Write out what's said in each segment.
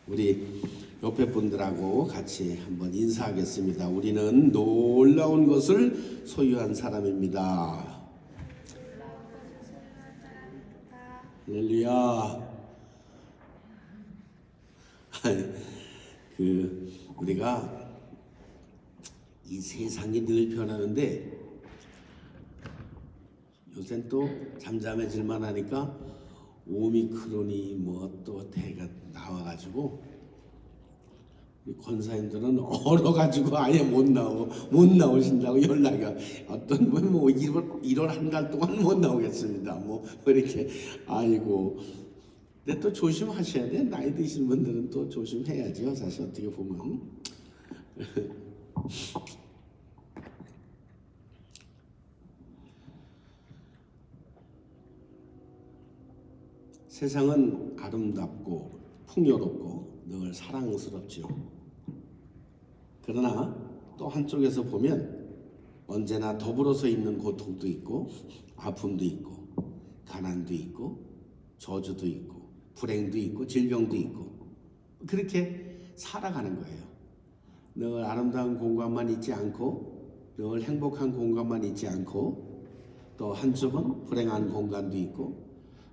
우리 옆에 분들하고 같이 한번 인사하겠습니다. 우리는 놀라운 것을 소유한 사람입니다. 할렐루야. 우리가 이 세상이 늘 변하는데 요새는 또 잠잠해질만 하니까 오미크론이 뭐 또 대가 나와가지고 권사님들은 얼어가지고 아예 못 나오신다고 연락이 어떤 분은 뭐 1월 한 달 동안 못 나오겠습니다. 뭐 이렇게 아이고. 근데 또 조심하셔야 돼. 나이 드신 분들은 또 조심해야죠. 사실 어떻게 보면. 세상은 아름답고 풍요롭고 늘 사랑스럽지요. 그러나 또 한쪽에서 보면 언제나 더불어서 있는 고통도 있고 아픔도 있고 가난도 있고 저주도 있고 불행도 있고 질병도 있고 그렇게 살아가는 거예요. 늘 아름다운 공간만 있지 않고 늘 행복한 공간만 있지 않고 또 한쪽은 불행한 공간도 있고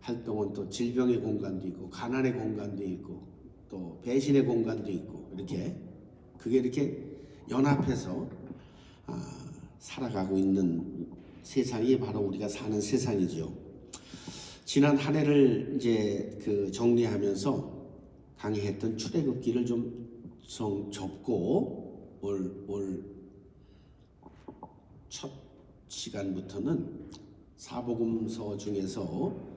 활동은 또 질병의 공간도 있고 가난의 공간도 있고 또 배신의 공간도 있고 이렇게 그게 이렇게 연합해서 살아가고 있는 세상이 바로 우리가 사는 세상이죠. 지난 한 해를 이제 정리하면서 강의했던 출애굽기를 좀 접고 올 첫 시간부터는 사복음서 중에서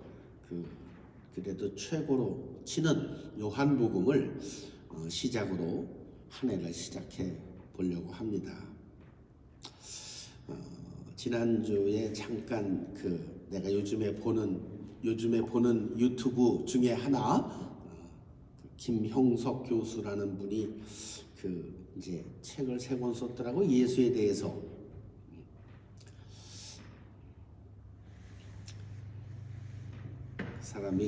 그래도 최고로 치는 요한복음을 시작으로 한 해를 시작해 보려고 합니다. 지난주에 잠깐 내가 요즘에 보는 유튜브 중에 하나 김형석 교수라는 분이 이제 책을 3권 썼더라고. 예수에 대해서.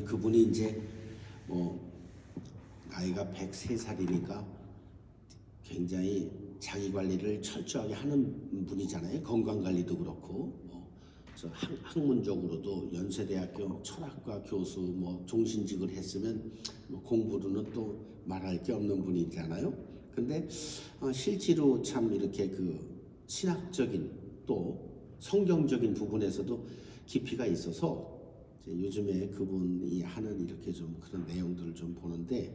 그분이 이제 나이가 103살이니까 굉장히 자기 관리를 철저하게 하는 분이잖아요. 건강 관리도 그렇고 학문적으로도 연세대학교 철학과 교수 종신직을 했으면 공부로는 또 말할 게 없는 분이잖아요. 근데 실제로 참 이렇게 신학적인 또 성경적인 부분에서도 깊이가 있어서 요즘에 그분이 하는 이렇게 좀 그런 내용들을 좀 보는데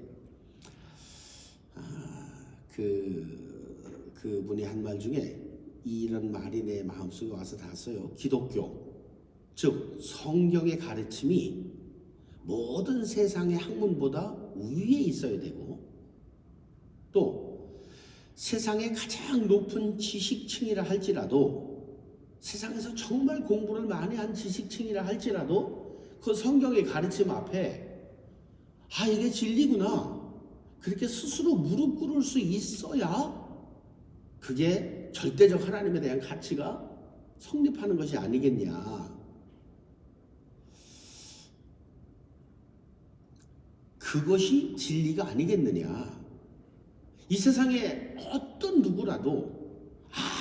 그분이 한 말 중에 이런 말이 내 마음속에 와서 닿았어요. 기독교, 즉 성경의 가르침이 모든 세상의 학문보다 위에 있어야 되고 또 세상의 가장 높은 지식층이라 할지라도 세상에서 정말 공부를 많이 한 지식층이라 할지라도 그 성경의 가르침 앞에 이게 진리구나 그렇게 스스로 무릎 꿇을 수 있어야 그게 절대적 하나님에 대한 가치가 성립하는 것이 아니겠냐. 그것이 진리가 아니겠느냐. 이 세상에 어떤 누구라도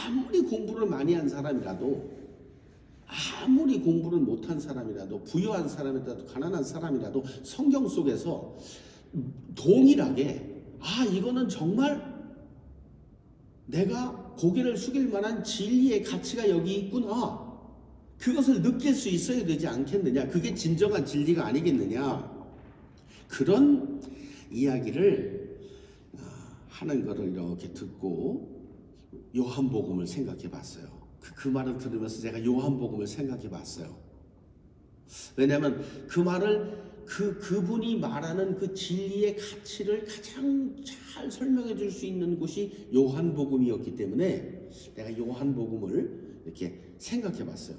아무리 공부를 많이 한 사람이라도 아무리 공부를 못한 사람이라도 부유한 사람이라도 가난한 사람이라도 성경 속에서 동일하게 이거는 정말 내가 고개를 숙일 만한 진리의 가치가 여기 있구나. 그것을 느낄 수 있어야 되지 않겠느냐. 그게 진정한 진리가 아니겠느냐. 그런 이야기를 하는 것을 이렇게 듣고 요한복음을 생각해 봤어요. 그 말을 들으면서 제가 요한복음을 생각해 봤어요. 왜냐하면 그 말을 그분이 말하는 그 진리의 가치를 가장 잘 설명해 줄 수 있는 곳이 요한복음이었기 때문에 내가 요한복음을 이렇게 생각해 봤어요.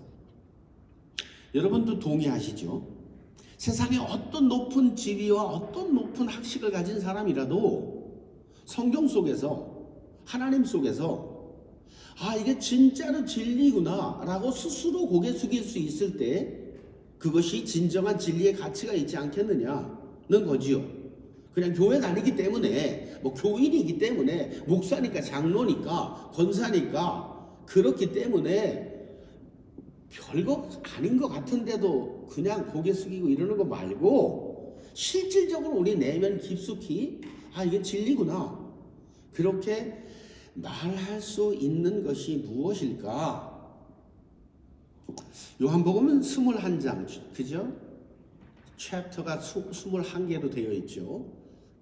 여러분도 동의하시죠? 세상에 어떤 높은 지위와 어떤 높은 학식을 가진 사람이라도 성경 속에서 하나님 속에서 이게 진짜로 진리구나 라고 스스로 고개 숙일 수 있을 때 그것이 진정한 진리의 가치가 있지 않겠느냐는 거지요. 그냥 교회 다니기 때문에, 뭐 교인이기 때문에, 목사니까, 장로니까, 권사니까, 그렇기 때문에 별거 아닌 것 같은데도 그냥 고개 숙이고 이러는 거 말고, 실질적으로 우리 내면 깊숙이 이게 진리구나, 그렇게 말할 수 있는 것이 무엇일까? 요한복음은 21장, 그죠? 챕터가 21개로 되어 있죠.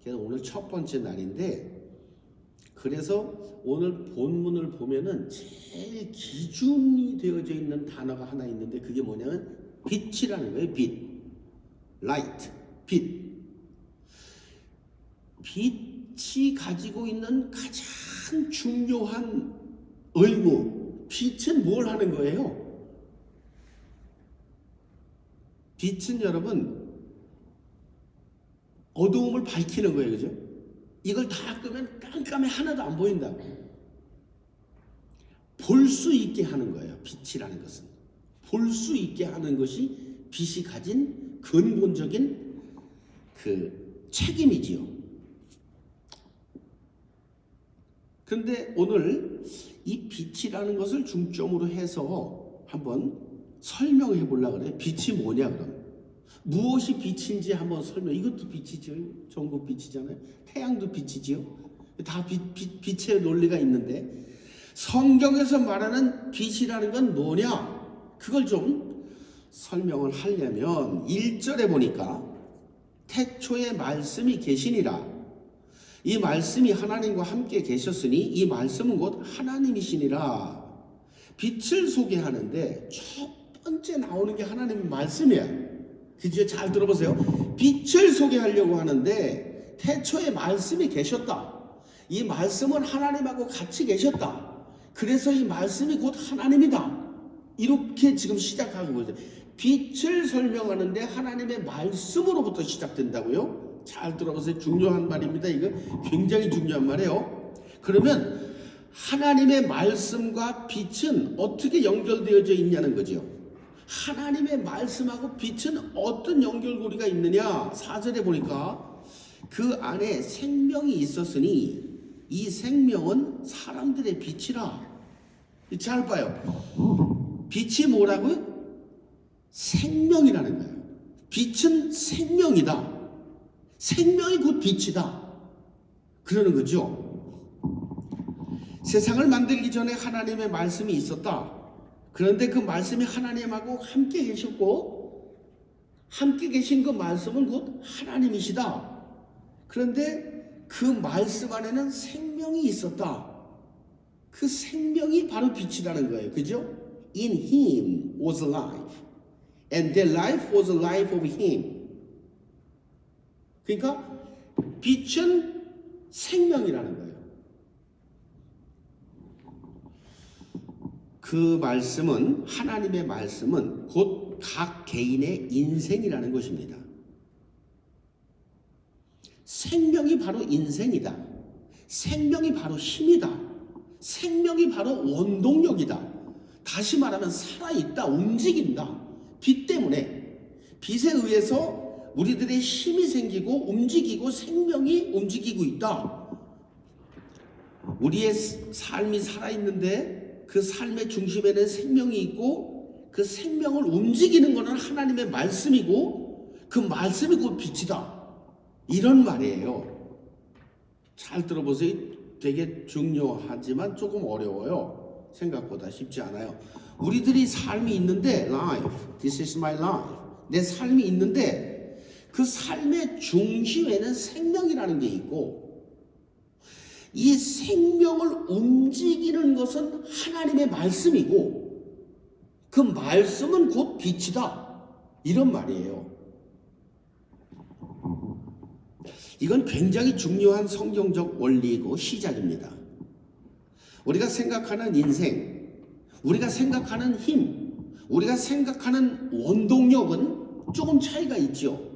그래서 오늘 첫 번째 날인데, 그래서 오늘 본문을 보면은 제일 기준이 되어져 있는 단어가 하나 있는데, 그게 뭐냐면 빛이라는 거예요. 빛, light, 빛. 빛이 가지고 있는 가장 중요한 의무, 빛은 뭘 하는 거예요? 빛은 여러분 어두움을 밝히는 거예요. 그죠? 이걸 다 끄면 깜깜해 하나도 안 보인다고. 볼 수 있게 하는 거예요. 빛이라는 것은 볼 수 있게 하는 것이 빛이 가진 근본적인 그 책임이지요. 그런데 오늘 이 빛이라는 것을 중점으로 해서 한번 설명해 보려고 그래요. 빛이 뭐냐 그럼? 무엇이 빛인지 한번 설명. 이것도 빛이죠. 전국 빛이잖아요. 태양도 빛이지요. 다 빛의 논리가 있는데, 성경에서 말하는 빛이라는 건 뭐냐? 그걸 좀 설명을 하려면 1절에 보니까 태초에 말씀이 계시니라. 이 말씀이 하나님과 함께 계셨으니 이 말씀은 곧 하나님이시니라. 빛을 소개하는데 첫 번째 나오는 게 하나님의 말씀이야. 그죠? 잘 들어보세요. 빛을 소개하려고 하는데 태초에 말씀이 계셨다. 이 말씀은 하나님하고 같이 계셨다. 그래서 이 말씀이 곧 하나님이다. 이렇게 지금 시작하고 있어요. 빛을 설명하는데 하나님의 말씀으로부터 시작된다고요? 잘 들어보세요. 중요한 말입니다. 이거 굉장히 중요한 말이에요. 그러면 하나님의 말씀과 빛은 어떻게 연결되어져 있냐는 거죠. 하나님의 말씀하고 빛은 어떤 연결고리가 있느냐? 4절에 보니까 그 안에 생명이 있었으니 이 생명은 사람들의 빛이라. 잘 봐요. 빛이 뭐라고요? 생명이라는 거예요. 빛은 생명이다. 생명이 곧 빛이다. 그러는 거죠. 세상을 만들기 전에 하나님의 말씀이 있었다. 그런데 그 말씀이 하나님하고 함께 계셨고, 함께 계신 그 말씀은 곧 하나님이시다. 그런데 그 말씀 안에는 생명이 있었다. 그 생명이 바로 빛이라는 거예요. 그죠? In him was life, and the life was the life of him. 그러니까 빛은 생명이라는 거예요. 그 말씀은, 하나님의 말씀은 곧 각 개인의 인생이라는 것입니다. 생명이 바로 인생이다. 생명이 바로 힘이다. 생명이 바로 원동력이다. 다시 말하면 살아있다, 움직인다. 빛 때문에, 빛에 의해서 우리들의 힘이 생기고 움직이고 생명이 움직이고 있다. 우리의 삶이 살아있는데 그 삶의 중심에는 생명이 있고, 그 생명을 움직이는 것은 하나님의 말씀이고, 그 말씀이 곧 빛이다. 이런 말이에요. 잘 들어보세요. 되게 중요하지만 조금 어려워요. 생각보다 쉽지 않아요. 우리들이 삶이 있는데, life, this is my life, 내 삶이 있는데 그 삶의 중심에는 생명이라는 게 있고, 이 생명을 움직이는 것은 하나님의 말씀이고, 그 말씀은 곧 빛이다. 이런 말이에요. 이건 굉장히 중요한 성경적 원리이고 시작입니다. 우리가 생각하는 인생, 우리가 생각하는 힘, 우리가 생각하는 원동력은 조금 차이가 있죠.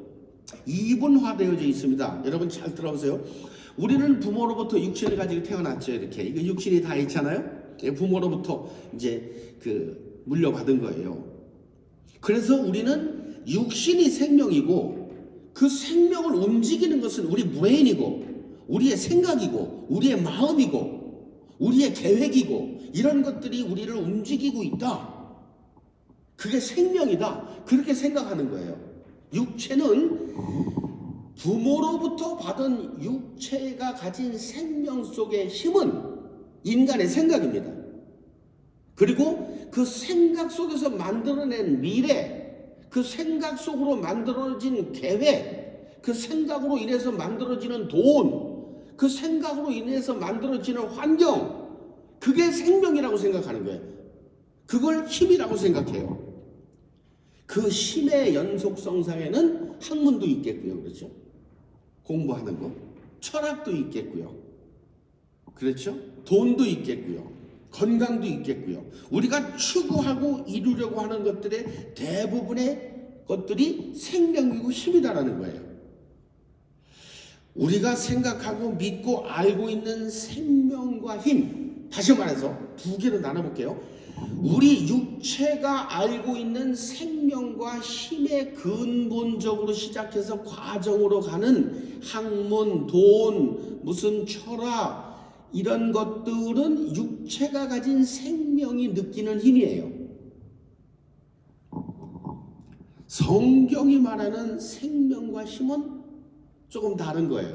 이분화되어져 있습니다. 여러분 잘 들어보세요. 우리는 부모로부터 육신을 가지고 태어났죠. 이렇게. 이거 육신이 다 있잖아요. 부모로부터 이제 물려받은 거예요. 그래서 우리는 육신이 생명이고 그 생명을 움직이는 것은 우리 브레인이고 우리의 생각이고 우리의 마음이고 우리의 계획이고 이런 것들이 우리를 움직이고 있다. 그게 생명이다. 그렇게 생각하는 거예요. 육체는 부모로부터 받은 육체가 가진 생명 속의 힘은 인간의 생각입니다. 그리고 그 생각 속에서 만들어낸 미래, 그 생각 속으로 만들어진 계획, 그 생각으로 인해서 만들어지는 돈, 그 생각으로 인해서 만들어지는 환경, 그게 생명이라고 생각하는 거예요. 그걸 힘이라고 생각해요. 그 힘의 연속성상에는 학문도 있겠고요. 그렇죠? 공부하는 거. 철학도 있겠고요. 그렇죠? 돈도 있겠고요. 건강도 있겠고요. 우리가 추구하고 이루려고 하는 것들의 대부분의 것들이 생명이고 힘이다라는 거예요. 우리가 생각하고 믿고 알고 있는 생명과 힘, 다시 말해서 두 개로 나눠볼게요. 우리 육체가 알고 있는 생명과 힘의 근본적으로 시작해서 과정으로 가는 학문, 돈, 무슨 철학 이런 것들은 육체가 가진 생명이 느끼는 힘이에요. 성경이 말하는 생명과 힘은 조금 다른 거예요.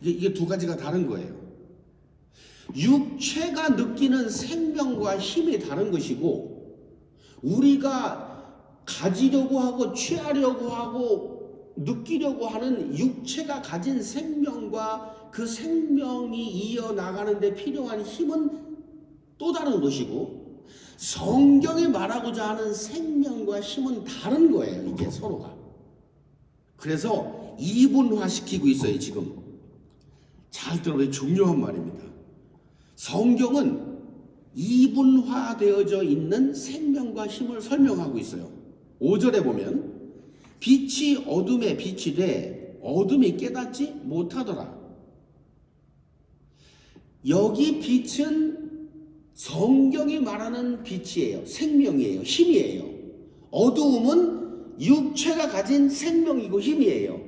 이게 두 가지가 다른 거예요. 육체가 느끼는 생명과 힘이 다른 것이고 우리가 가지려고 하고 취하려고 하고 느끼려고 하는 육체가 가진 생명과 그 생명이 이어나가는 데 필요한 힘은 또 다른 것이고 성경이 말하고자 하는 생명과 힘은 다른 거예요. 이게 서로가. 그래서 이분화시키고 있어요. 지금 잘 들어보세요. 중요한 말입니다. 성경은 이분화되어져 있는 생명과 힘을 설명하고 있어요. 5절에 보면 빛이 어둠에 빛이 돼 어둠이 깨닫지 못하더라. 여기 빛은 성경이 말하는 빛이에요. 생명이에요. 힘이에요. 어두움은 육체가 가진 생명이고 힘이에요.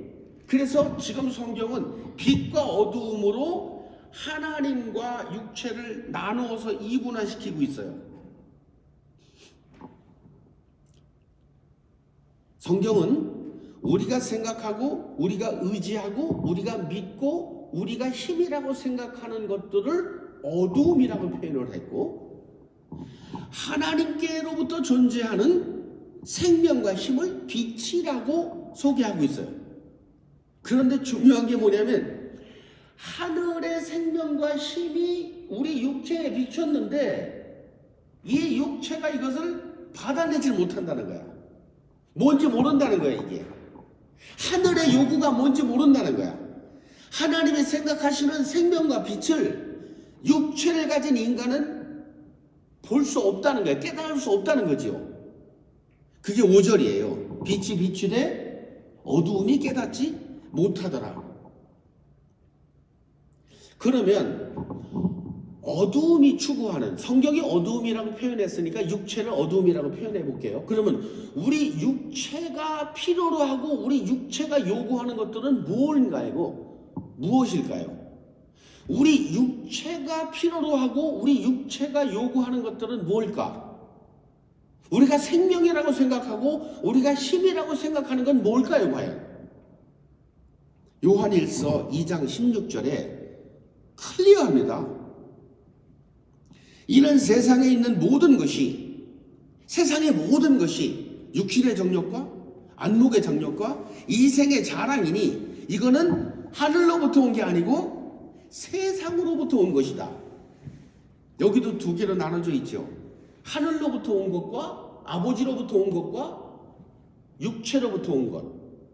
그래서 지금 성경은 빛과 어두움으로 하나님과 육체를 나누어서 이분화시키고 있어요. 성경은 우리가 생각하고 우리가 의지하고 우리가 믿고 우리가 힘이라고 생각하는 것들을 어두움이라고 표현을 했고 하나님께로부터 존재하는 생명과 힘을 빛이라고 소개하고 있어요. 그런데 중요한 게 뭐냐면 하늘의 생명과 힘이 우리 육체에 비쳤는데 이 육체가 이것을 받아내질 못한다는 거야. 뭔지 모른다는 거야. 이게 하늘의 요구가 뭔지 모른다는 거야. 하나님이 생각하시는 생명과 빛을 육체를 가진 인간은 볼 수 없다는 거야. 깨달을 수 없다는 거죠. 그게 5절이에요. 빛이 비추되 어두움이 깨닫지 못하더라. 그러면 어두움이 추구하는, 성경이 어두움이라고 표현했으니까 육체를 어두움이라고 표현해 볼게요. 그러면 우리 육체가 필요로 하고 우리 육체가 요구하는 것들은 무엇일까요? 우리 육체가 필요로 하고 우리 육체가 요구하는 것들은 뭘까? 우리가 생명이라고 생각하고 우리가 힘이라고 생각하는 건 뭘까요, 과연? 요한일서 2장 16절에 클리어합니다. 이는 세상에 있는 모든 것이, 세상의 모든 것이 육신의 정욕과 안목의 정욕과 이생의 자랑이니 이거는 하늘로부터 온 게 아니고 세상으로부터 온 것이다. 여기도 두 개로 나눠져 있죠. 하늘로부터 온 것과 아버지로부터 온 것과 육체로부터 온 것,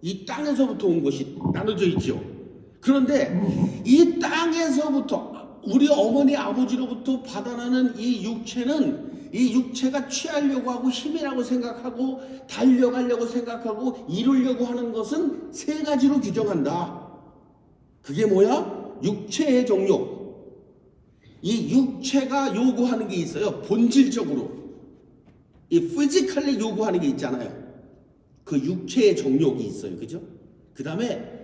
이 땅에서부터 온 것이 나눠져 있죠. 그런데 이 땅에서부터 우리 어머니 아버지로부터 받아나는 이 육체는 이 육체가 취하려고 하고 힘이라고 생각하고 달려가려고 생각하고 이루려고 하는 것은 세 가지로 규정한다. 그게 뭐야? 육체의 정욕. 이 육체가 요구하는 게 있어요. 본질적으로 이 피지컬리 요구하는 게 있잖아요. 그 육체의 정욕이 있어요. 그죠? 그 다음에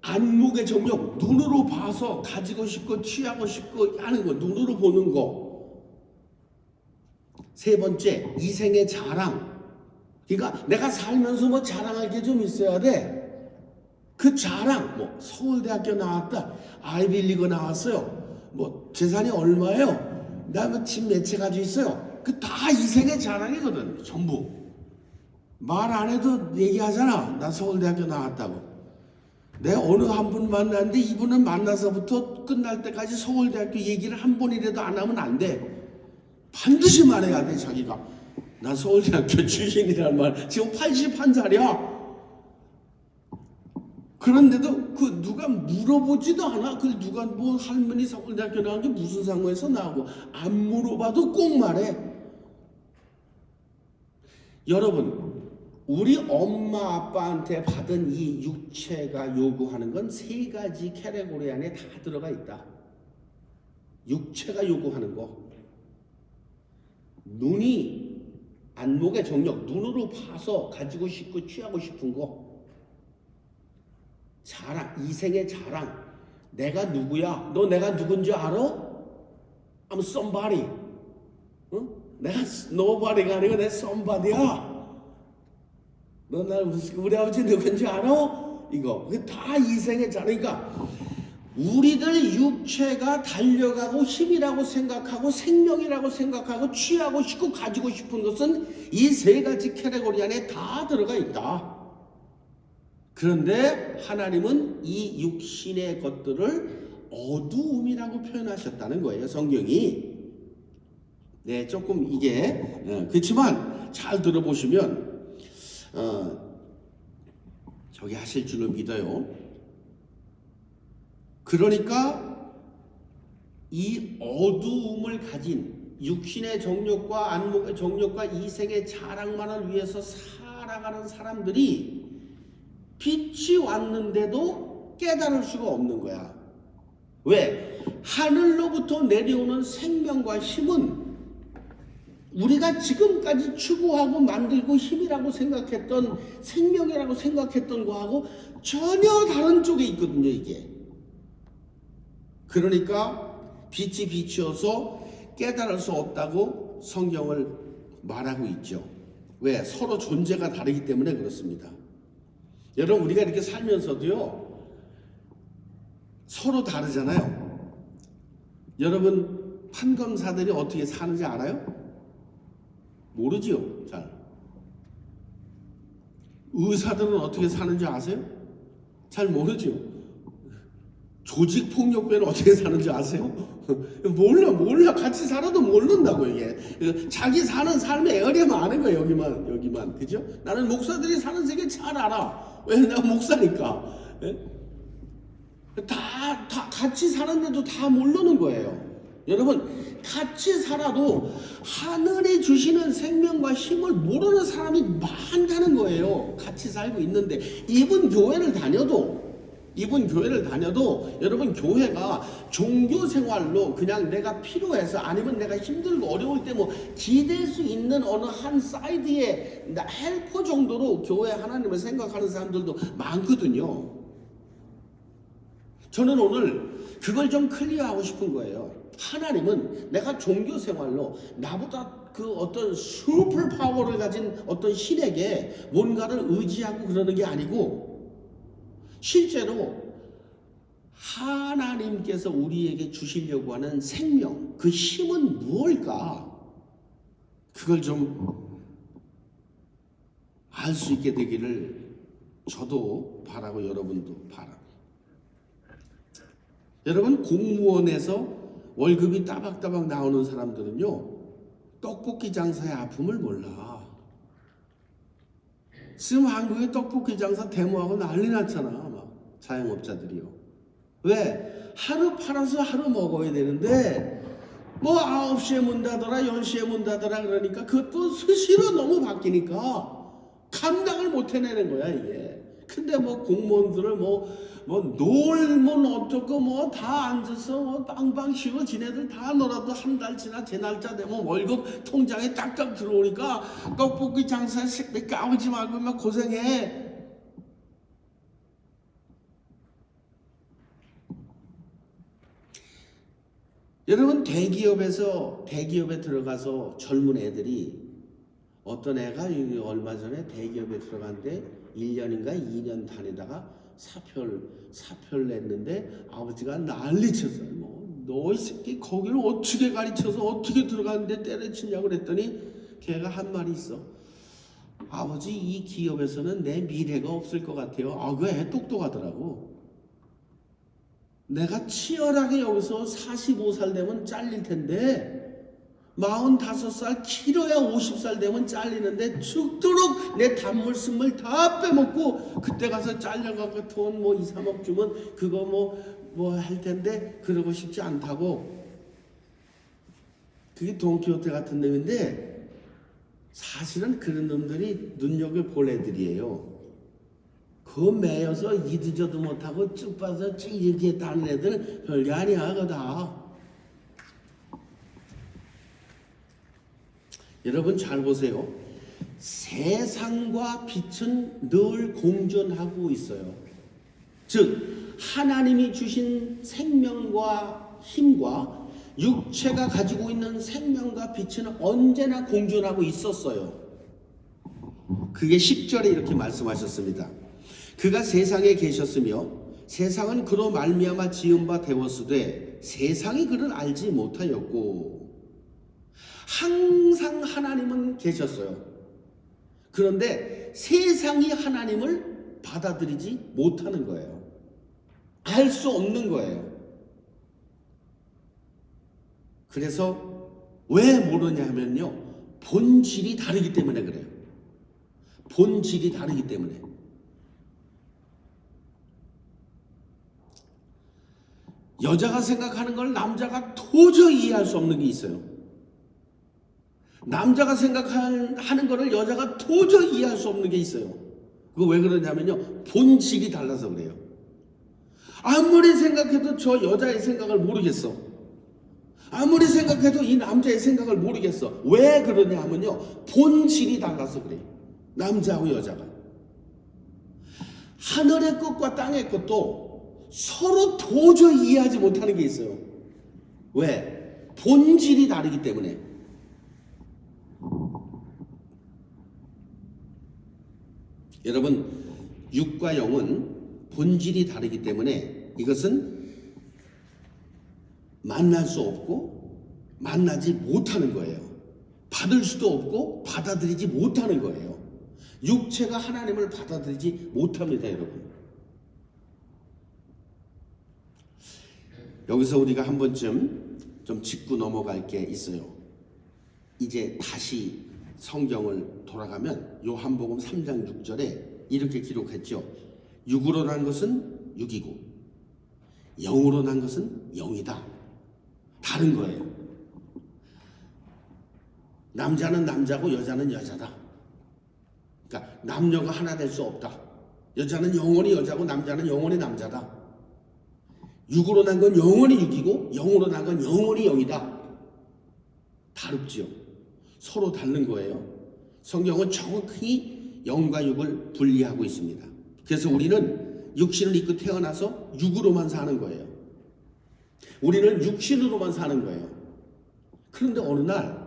안목의 정력, 눈으로 봐서 가지고 싶고 취하고 싶고 하는 거, 눈으로 보는 거. 세 번째, 이생의 자랑. 그러니까 내가 살면서 뭐 자랑할 게 좀 있어야 돼. 그 자랑, 뭐 서울대학교 나왔다, 아이비리그 나왔어요, 뭐 재산이 얼마예요, 나 뭐 집 몇 채 가지고 있어요. 그 다 이생의 자랑이거든. 전부 말 안 해도 얘기하잖아. 나 서울대학교 나왔다고. 내가 어느 한 분 만났는데 이분은 만나서부터 끝날 때까지 서울대학교 얘기를 한 번이라도 안 하면 안 돼. 반드시 말해야 돼. 자기가 나 서울대학교 출신이란 말. 지금 81살이야. 그런데도 그 누가 물어보지도 않아. 그 누가 뭐 할머니 서울대학교 나온 게 무슨 상황에서 나오고, 안 물어봐도 꼭 말해. 여러분, 우리 엄마 아빠한테 받은 이 육체가 요구하는 건 세 가지 캐테고리 안에 다 들어가 있다. 육체가 요구하는 거. 눈이, 안목의 정력, 눈으로 봐서 가지고 싶고 취하고 싶은 거. 자랑, 이생의 자랑. 내가 누구야? 너 내가 누군지 알아? I'm somebody. 응? 내가 nobody가 아니고 내 somebody야. 너 나 우리 아버지 누군지 알아? 이거. 다 이생의 자랑이니까 우리들 육체가 달려가고 힘이라고 생각하고 생명이라고 생각하고 취하고 싶고 가지고 싶은 것은 이 세 가지 캐테고리 안에 다 들어가 있다. 그런데 하나님은 이 육신의 것들을 어두움이라고 표현하셨다는 거예요. 성경이. 네, 조금 이게 그렇지만 잘 들어보시면 저기 하실 줄로 믿어요. 그러니까 이 어두움을 가진 육신의 정욕과 안목의 정욕과 이생의 자랑만을 위해서 살아가는 사람들이 빛이 왔는데도 깨달을 수가 없는 거야. 왜? 하늘로부터 내려오는 생명과 힘은 우리가 지금까지 추구하고 만들고 힘이라고 생각했던, 생명이라고 생각했던 거하고 전혀 다른 쪽에 있거든요, 이게. 그러니까 빛이 비추어서 깨달을 수 없다고 성경을 말하고 있죠. 왜? 서로 존재가 다르기 때문에 그렇습니다. 여러분, 우리가 이렇게 살면서도요, 서로 다르잖아요. 여러분, 판검사들이 어떻게 사는지 알아요? 모르지요, 잘. 의사들은 어떻게 사는지 아세요? 잘 모르지요. 조직폭력배는 어떻게 사는지 아세요? 몰라. 같이 살아도 모른다고, 이게. 자기 사는 삶에 에어리면 아는 거예요, 여기만. 그죠? 나는 목사들이 사는 세계 잘 알아. 왜? 내가 목사니까. 다 같이 사는데도 다 모르는 거예요. 여러분, 같이 살아도 하늘이 주시는 생명과 힘을 모르는 사람이 많다는 거예요. 같이 살고 있는데 이분 교회를 다녀도 여러분, 교회가 종교 생활로 그냥 내가 필요해서 아니면 내가 힘들고 어려울 때 뭐 기댈 수 있는 어느 한 사이드의 헬퍼 정도로 교회 하나님을 생각하는 사람들도 많거든요. 저는 오늘 그걸 좀 클리어하고 싶은 거예요. 하나님은 내가 종교 생활로 나보다 그 어떤 슈퍼 파워를 가진 어떤 신에게 뭔가를 의지하고 그러는 게 아니고, 실제로 하나님께서 우리에게 주시려고 하는 생명, 그 힘은 무엇일까? 그걸 좀 알 수 있게 되기를 저도 바라고 여러분도 바라고. 여러분, 공무원에서 월급이 따박따박 나오는 사람들은요, 떡볶이 장사의 아픔을 몰라. 지금 한국의 떡볶이 장사 데모하고 난리 났잖아, 막 자영업자들이요. 왜? 하루 팔아서 하루 먹어야 되는데 뭐 9시에 문 닫아라, 10시에 문 닫아라 그러니까 그것도 수시로 너무 바뀌니까 감당을 못 해내는 거야, 이게. 근데 뭐 공무원들을 놀면 어쩌고 다 앉아서 빵빵 쉬고 지네들 다 놀아도 한 달 지나 제 날짜 되면 월급 통장에 딱딱 들어오니까, 떡볶이 장사 새끼 까오지 말고 막 고생해. 여러분, 대기업에 들어가서 젊은 애들이, 어떤 애가 얼마 전에 대기업에 들어갔는데 1년인가 2년 다니다가 사표를 냈는데 아버지가 난리쳤어요. 너 이 새끼 거기를 어떻게 가르쳐서 어떻게 들어갔는데 때려치냐고 그랬더니 걔가 한 말이 있어. 아버지, 이 기업에서는 내 미래가 없을 것 같아요. 그 애 똑똑하더라고. 내가 치열하게 여기서 45살 되면 잘릴 텐데 45살, 길어야 50살 되면 잘리는데 죽도록 내 단물 쓴물 다 빼먹고 그때 가서 잘려갖고 돈 2, 3억 주면 그거 뭐 할 텐데 그러고 싶지 않다고. 그게 돈키호테 같은 놈인데 사실은 그런 놈들이 눈여겨볼 애들이에요. 그거 매여서 이도저도 못하고 쭉 빠서 쭉 이렇게 다는 애들 별게 아니야. 그거 다. 여러분 잘 보세요. 세상과 빛은 늘 공존하고 있어요. 즉 하나님이 주신 생명과 힘과 육체가 가지고 있는 생명과 빛은 언제나 공존하고 있었어요. 그게 10절에 이렇게 말씀하셨습니다. 그가 세상에 계셨으며 세상은 그로 말미암아 지은 바 되었으되 세상이 그를 알지 못하였고. 항상 하나님은 계셨어요. 그런데 세상이 하나님을 받아들이지 못하는 거예요. 알 수 없는 거예요. 그래서 왜 모르냐 하면요, 본질이 다르기 때문에 그래요. 본질이 다르기 때문에. 여자가 생각하는 걸 남자가 도저히 이해할 수 없는 게 있어요. 남자가 생각하는 거를 여자가 도저히 이해할 수 없는 게 있어요. 그거 왜 그러냐면요, 본질이 달라서 그래요. 아무리 생각해도 저 여자의 생각을 모르겠어. 아무리 생각해도 이 남자의 생각을 모르겠어. 왜 그러냐 하면요, 본질이 달라서 그래요. 남자하고 여자가. 하늘의 것과 땅의 것도 서로 도저히 이해하지 못하는 게 있어요. 왜? 본질이 다르기 때문에. 여러분, 육과 영은 본질이 다르기 때문에 이것은 만날 수 없고 만나지 못하는 거예요. 받을 수도 없고 받아들이지 못하는 거예요. 육체가 하나님을 받아들이지 못합니다, 여러분. 여기서 우리가 한 번쯤 좀 짚고 넘어갈 게 있어요. 이제 다시 성경을 돌아가면 요한복음 3장 6절에 이렇게 기록했죠. 육으로 난 것은 육이고 영으로 난 것은 영이다. 다른 거예요. 남자는 남자고 여자는 여자다. 그러니까 남녀가 하나 될 수 없다. 여자는 영원히 여자고 남자는 영원히 남자다. 육으로 난 건 영원히 육이고 영으로 난 건 영원히 영이다. 다릅지요. 서로 다른 거예요. 성경은 정확히 영과 육을 분리하고 있습니다. 그래서 우리는 육신을 입고 태어나서 육으로만 사는 거예요. 우리는 육신으로만 사는 거예요. 그런데 어느 날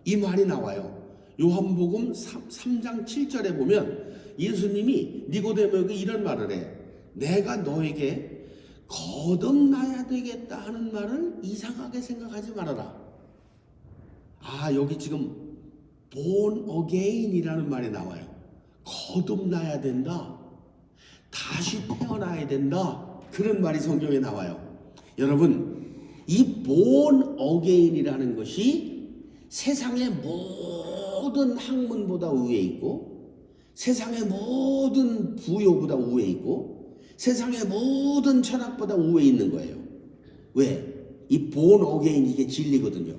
이 말이 나와요. 요한복음 3장 7절에 보면 예수님이 니고데모에게 이런 말을 해. 내가 너에게 거듭나야 되겠다 하는 말을 이상하게 생각하지 말아라. 여기 지금 born again이라는 말이 나와요. 거듭나야 된다. 다시 태어나야 된다. 그런 말이 성경에 나와요. 여러분, 이 born again이라는 것이 세상의 모든 학문보다 위에 있고 세상의 모든 부여보다 위에 있고 세상의 모든 철학보다 위에 있는 거예요. 왜? 이 born again, 이게 진리거든요.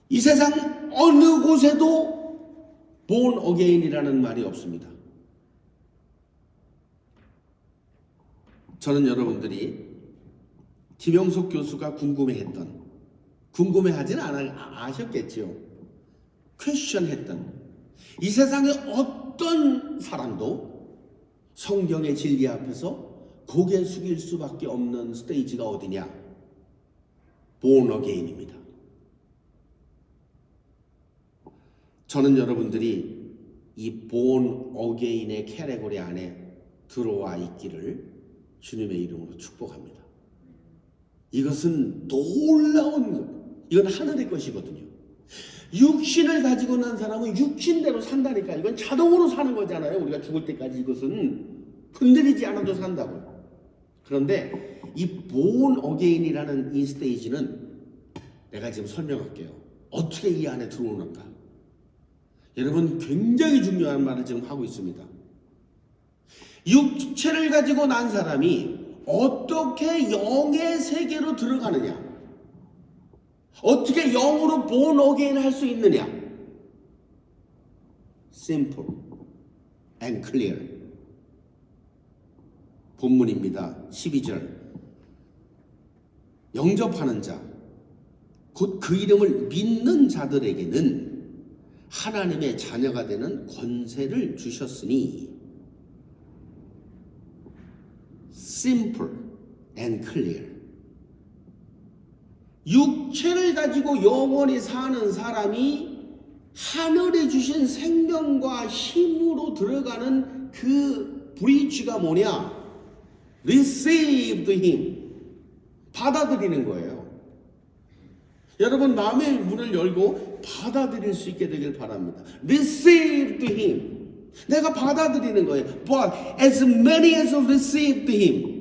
이 세상 어느 곳에도 born again이라는 말이 없습니다. 저는 여러분들이 김영석 교수가 궁금해하지는 아셨겠지요. 퀘스천했던 이 세상의 어떤 사람도 성경의 진리 앞에서 고개 숙일 수밖에 없는 스테이지가 어디냐? born again입니다. 저는 여러분들이 이 born again의 캐테고리 안에 들어와 있기를 주님의 이름으로 축복합니다. 이것은 놀라운 것, 이건 하늘의 것이거든요. 육신을 가지고 난 사람은 육신대로 산다니까. 이건 자동으로 사는 거잖아요. 우리가 죽을 때까지 이것은 흔들리지 않아도 산다고요. 그런데 이 born again이라는 이 스테이지는 내가 지금 설명할게요. 어떻게 이 안에 들어오는가. 여러분, 굉장히 중요한 말을 지금 하고 있습니다. 육체를 가지고 난 사람이 어떻게 영의 세계로 들어가느냐, 어떻게 영으로 born again 할 수 있느냐. Simple and clear. 본문입니다. 12절. 영접하는 자, 곧 그 이름을 믿는 자들에게는 하나님의 자녀가 되는 권세를 주셨으니. Simple and clear. 육체를 가지고 영원히 사는 사람이 하늘에 주신 생명과 힘으로 들어가는 그 브리지가 뭐냐? Received him. 받아들이는 거예요. 여러분, 마음의 문을 열고 받아들일 수 있게 되길 바랍니다. Received him. 내가 받아들이는 거예요. But as many as received him,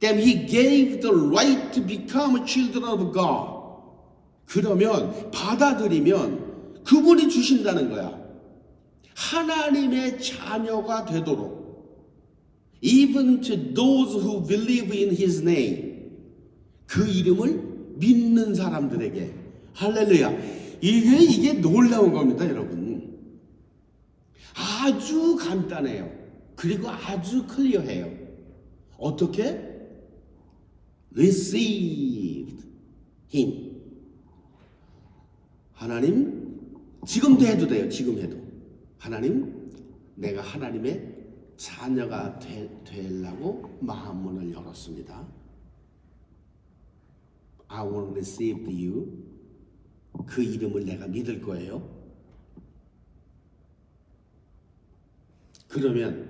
then he gave the right to become children of God. 그러면 받아들이면 그분이 주신다는 거야. 하나님의 자녀가 되도록. Even to those who believe in his name. 그 이름을 믿는 사람들에게. 할렐루야. 이게 놀라운 겁니다, 여러분. 아주 간단해요. 그리고 아주 클리어해요. 어떻게? Received him. 하나님, 지금도 해도 돼요. 지금 해도. 하나님, 내가 하나님의 자녀가 되려고 마음문을 열었습니다. I will receive you. 그 이름을 내가 믿을 거예요. 그러면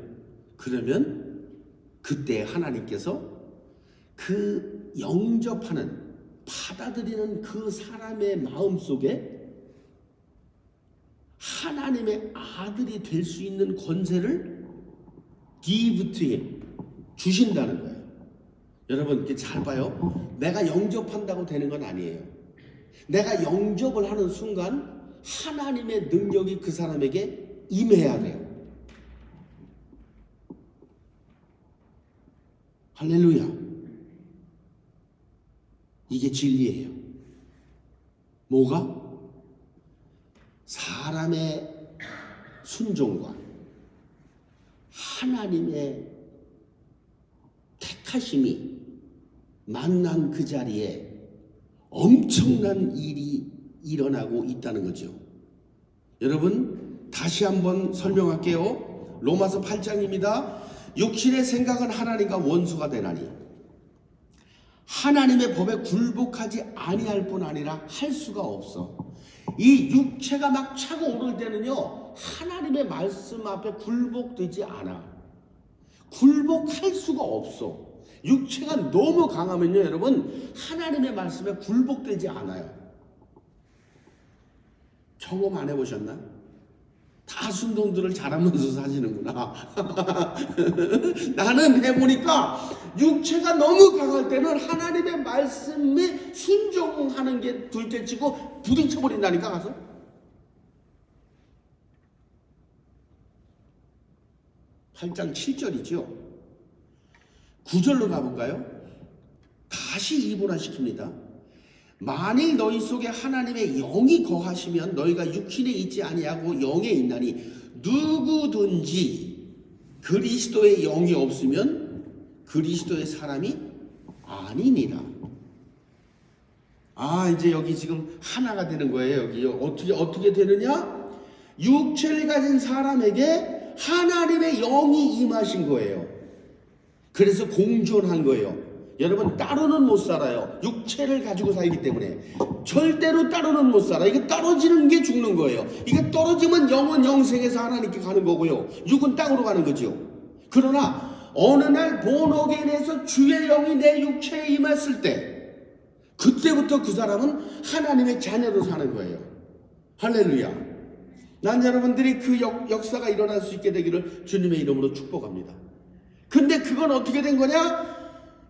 그때 하나님께서 그 영접하는, 받아들이는 그 사람의 마음속에 하나님의 아들이 될 수 있는 권세를 give to him, 주신다는 거예요. 여러분, 이렇게 잘 봐요. 내가 영접한다고 되는 건 아니에요. 내가 영접을 하는 순간 하나님의 능력이 그 사람에게 임해야 돼요. 할렐루야. 이게 진리예요. 뭐가? 사람의 순종과 하나님의 택하심이 만난 그 자리에 엄청난 일이 일어나고 있다는 거죠. 여러분, 다시 한번 설명할게요. 로마서 8장입니다. 육신의 생각은 하나님과 원수가 되나니 하나님의 법에 굴복하지 아니할 뿐 아니라 할 수가 없어. 이 육체가 막 차고 오를 때는요, 하나님의 말씀 앞에 굴복되지 않아. 굴복할 수가 없어. 육체가 너무 강하면요, 여러분, 하나님의 말씀에 굴복되지 않아요. 경험 안 해보셨나? 다 순동들을 잘하면서 사시는구나. 나는 해보니까 육체가 너무 강할 때는 하나님의 말씀에 순종하는 게 둘째치고 부딪혀버린다니까 가서. (8장 7절이죠) 9절로 가볼까요? 다시 이분화시킵니다. 만일 너희 속에 하나님의 영이 거하시면 너희가 육신에 있지 아니하고 영에 있나니 누구든지 그리스도의 영이 없으면 그리스도의 사람이 아니니라. 이제 여기 지금 하나가 되는 거예요. 여기 어떻게 되느냐? 육체를 가진 사람에게 하나님의 영이 임하신 거예요. 그래서 공존한 거예요. 여러분, 따로는 못 살아요. 육체를 가지고 살기 때문에. 절대로 따로는 못 살아. 이게 떨어지는 게 죽는 거예요. 이게 떨어지면 영은 영생에서 하나님께 가는 거고요. 육은 땅으로 가는 거죠. 그러나 어느 날 본어게인에서 주의 영이 내 육체에 임했을 때, 그때부터 그 사람은 하나님의 자녀로 사는 거예요. 할렐루야. 난 여러분들이 그 역사가 일어날 수 있게 되기를 주님의 이름으로 축복합니다. 근데 그건 어떻게 된 거냐?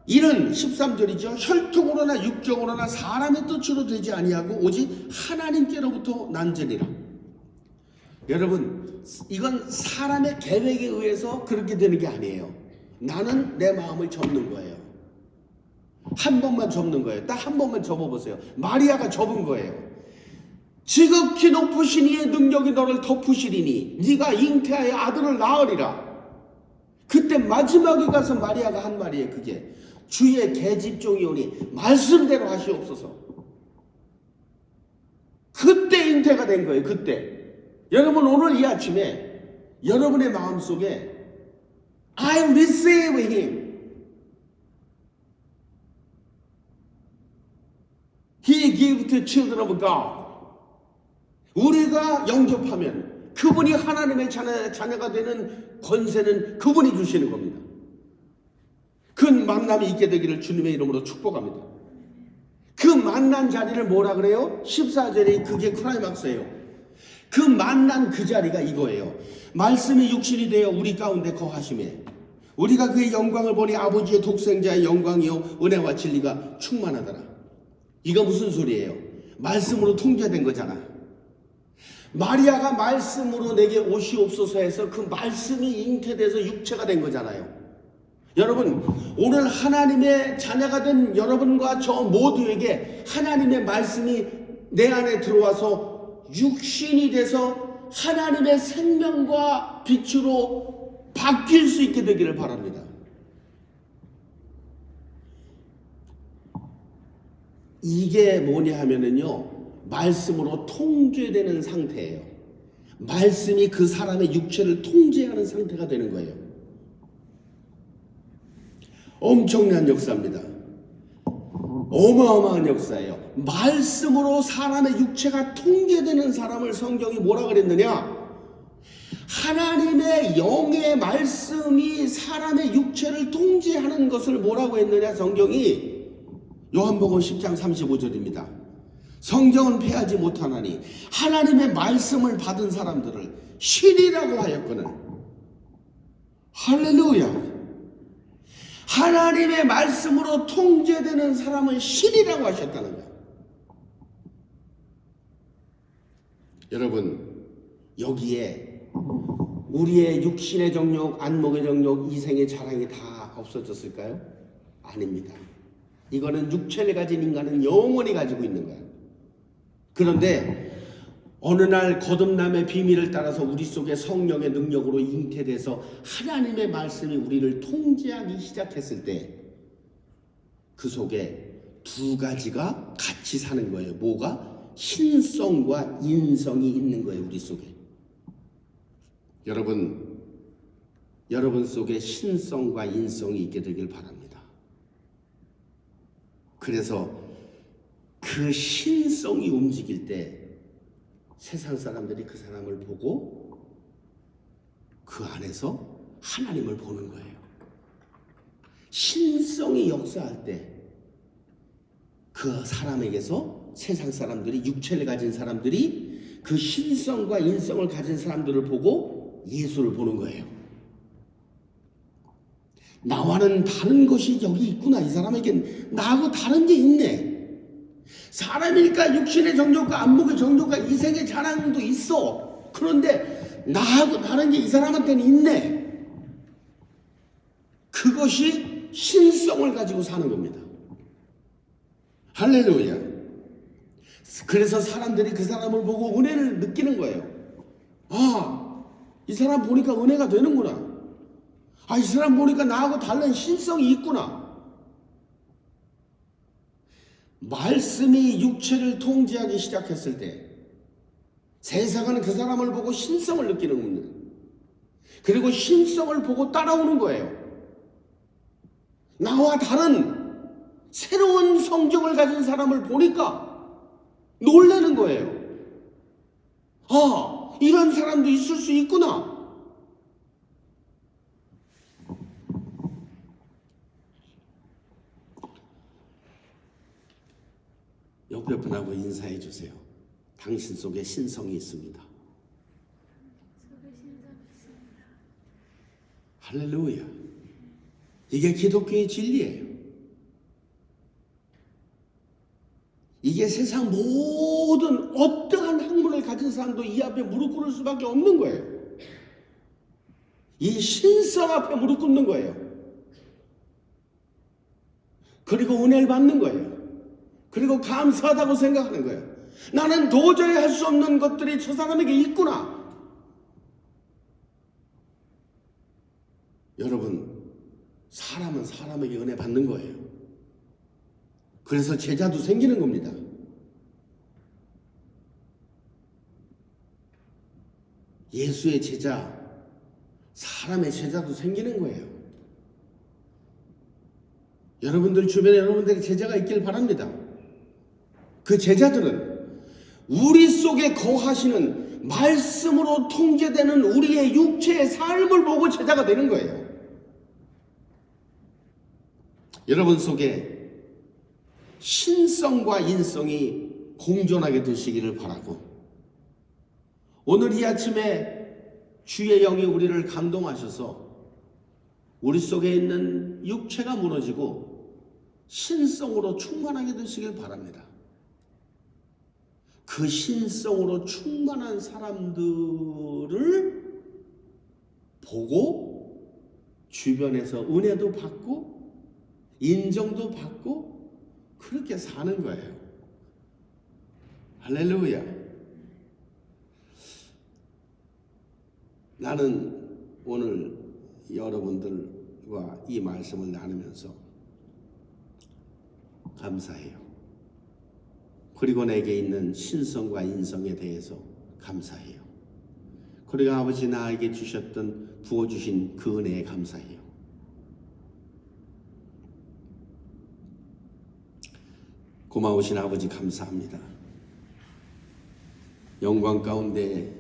이는 13절이죠. 혈통으로나 육정으로나 사람의 뜻으로 되지 아니하고 오직 하나님께로부터 난전이라. 여러분, 이건 사람의 계획에 의해서 그렇게 되는 게 아니에요. 나는 내 마음을 접는 거예요. 한 번만 접는 거예요. 딱 한 번만 접어보세요. 마리아가 접은 거예요. 지극히 높으신 이의 능력이 너를 덮으시리니 네가 잉태하여 아들을 낳으리라. 그때 마지막에 가서 마리아가 한 말이에요. 그게 주의 계집종이 오니 말씀대로 하시옵소서. 그때 잉태가 된 거예요. 그때. 여러분, 오늘 이 아침에 여러분의 마음속에 I receive him. He gives to children of God. 우리가 영접하면 그분이 하나님의 자녀가 되는 권세는 그분이 주시는 겁니다. 그 만남이 있게 되기를 주님의 이름으로 축복합니다. 그 만난 자리를 뭐라 그래요? 14절에 그게 클라이막스예요. 그 만난 그 자리가 이거예요. 말씀이 육신이 되어 우리 가운데 거하심에 우리가 그의 영광을 보니 아버지의 독생자의 영광이요 은혜와 진리가 충만하더라. 이거 무슨 소리예요? 말씀으로 통제된 거잖아. 마리아가 말씀으로 내게 오시옵소서 해서 그 말씀이 잉태돼서 육체가 된 거잖아요. 여러분, 오늘 하나님의 자녀가 된 여러분과 저 모두에게 하나님의 말씀이 내 안에 들어와서 육신이 돼서 하나님의 생명과 빛으로 바뀔 수 있게 되기를 바랍니다. 이게 뭐냐 하면은요, 말씀으로 통제되는 상태예요. 말씀이 그 사람의 육체를 통제하는 상태가 되는 거예요. 엄청난 역사입니다. 어마어마한 역사예요. 말씀으로 사람의 육체가 통제되는 사람을 성경이 뭐라 그랬느냐? 하나님의 영의 말씀이 사람의 육체를 통제하는 것을 뭐라고 했느냐? 성경이 요한복음 10장 35절입니다. 성경은 패하지 못하나니 하나님의 말씀을 받은 사람들을 신이라고 하였거늘. 할렐루야. 하나님의 말씀으로 통제되는 사람은 신이라고 하셨다는 거예요. 여러분, 여기에 우리의 육신의 정욕, 안목의 정욕, 이생의 자랑이 다 없어졌을까요? 아닙니다. 이거는 육체를 가진 인간은 영원히 가지고 있는 거예요. 그런데 어느 날 거듭남의 비밀을 따라서 우리 속에 성령의 능력으로 잉태돼서 하나님의 말씀이 우리를 통제하기 시작했을 때 그 속에 두 가지가 같이 사는 거예요. 뭐가? 신성과 인성이 있는 거예요. 우리 속에. 여러분 속에 신성과 인성이 있게 되길 바랍니다. 그래서 그 신성이 움직일 때 세상 사람들이 그 사람을 보고 그 안에서 하나님을 보는 거예요. 신성이 역사할 때 그 사람에게서 세상 사람들이, 육체를 가진 사람들이 그 신성과 인성을 가진 사람들을 보고 예수를 보는 거예요. 나와는 다른 것이 여기 있구나. 이 사람에겐 나하고 다른 게 있네. 사람이니까 육신의 정욕과 안목의 정욕과 이생의 자랑도 있어. 그런데 나하고 다른 게 이 사람한테는 있네. 그것이 신성을 가지고 사는 겁니다. 할렐루야. 그래서 사람들이 그 사람을 보고 은혜를 느끼는 거예요. 아, 이 사람 보니까 은혜가 되는구나. 아, 이 사람 보니까 나하고 다른 신성이 있구나. 말씀이 육체를 통제하기 시작했을 때 세상은 그 사람을 보고 신성을 느끼는 겁니다. 그리고 신성을 보고 따라오는 거예요. 나와 다른 새로운 성경을 가진 사람을 보니까 놀라는 거예요. 아, 이런 사람도 있을 수 있구나. 옆에 분하고 인사해 주세요. 당신 속에 신성이 있습니다. 할렐루야. 이게 기독교의 진리예요. 이게 세상 모든 어떠한 학문을 가진 사람도 이 앞에 무릎 꿇을 수밖에 없는 거예요. 이 신성 앞에 무릎 꿇는 거예요. 그리고 은혜를 받는 거예요. 그리고 감사하다고 생각하는 거예요. 나는 도저히 할 수 없는 것들이 저 사람에게 있구나. 여러분, 사람은 사람에게 은혜 받는 거예요. 그래서 제자도 생기는 겁니다. 예수의 제자, 사람의 제자도 생기는 거예요. 여러분들 주변에 여러분들의 제자가 있길 바랍니다. 그 제자들은 우리 속에 거하시는 말씀으로 통제되는 우리의 육체의 삶을 보고 제자가 되는 거예요. 여러분 속에 신성과 인성이 공존하게 되시기를 바라고, 오늘 이 아침에 주의 영이 우리를 감동하셔서 우리 속에 있는 육체가 무너지고 신성으로 충만하게 되시길 바랍니다. 그 신성으로 충만한 사람들을 보고 주변에서 은혜도 받고 인정도 받고 그렇게 사는 거예요. 할렐루야. 나는 오늘 여러분들과 이 말씀을 나누면서 감사해요. 그리고 내게 있는 신성과 인성에 대해서 감사해요. 그리고 아버지 나에게 주셨던 부어주신 그 은혜에 감사해요. 고마우신 아버지 감사합니다. 영광 가운데